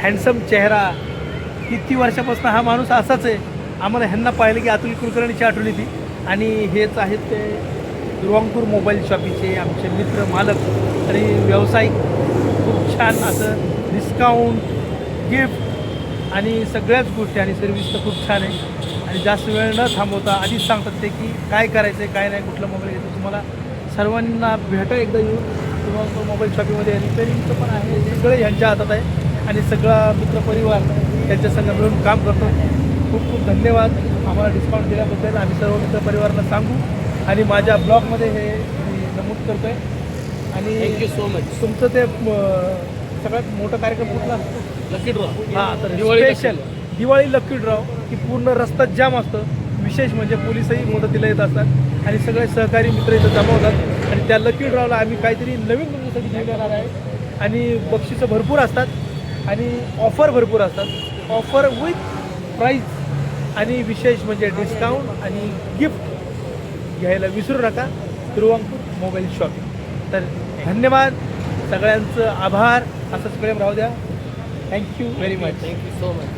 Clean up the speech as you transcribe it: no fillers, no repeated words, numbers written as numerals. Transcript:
Handsome चेहरा, किती वर्षापासून हा माणूस असाच आहे. आम्हाला ह्यांना पाहिलं की अतुल कुलकर्णीची आठवण येते. आणि हेच आहेत ते दुर्वांकूर मोबाईल शॉपीचे आमचे मित्र मालक आणि व्यावसायिक. खूप छान असं डिस्काउंट, गिफ्ट आणि सगळ्याच गोष्टी आणि सर्विस तर खूप छान आहे. आणि जास्त वेळ न थांबवता आधीच सांगतात ते की काय करायचं आहे, काय नाही, कुठला मोबाईल घ्यायचा. तुम्हाला सर्वांना भेटा एकदा येऊन दुर्वांकूर मोबाईल शॉपीमध्ये. रिपेअरिंगचं पण आहे, सगळं ह्यांच्या हातात आहे. आणि सगळा मित्रपरिवार त्यांच्या संग मिळून काम करतो. खूप खूप धन्यवाद आम्हाला डिस्काउंट दिल्याबद्दल. आम्ही सर्व मित्रपरिवाराला सांगू आणि माझ्या ब्लॉगमध्ये हे मी नमूद करतो आहे. आणि थँक्यू सो मच. तुमचं ते सगळ्यात मोठा कार्यक्रम कुठला असतो? Lucky draw. हां, तर Diwali special Diwali lucky draw की पूर्ण रस्ता जाम असतं. विशेष म्हणजे पोलिसही मदतीला येत असतात आणि सगळे सहकारी मित्र इथं जमा होतात. आणि त्या लकी ड्रॉला आम्ही काहीतरी नवीन तुमच्यासाठी घेऊन येणार आहे. आणि बक्षिसं भरपूर असतात आणि ऑफर भरपूर असतात. ऑफर विथ प्राईज आणि विशेष म्हणजे डिस्काउंट आणि गिफ्ट घ्यायला विसरू नका. Durvankur mobile shopping. तर धन्यवाद, सगळ्यांचं आभार. असंच प्रेम राहू द्या. Thank you very much. Thank you so much.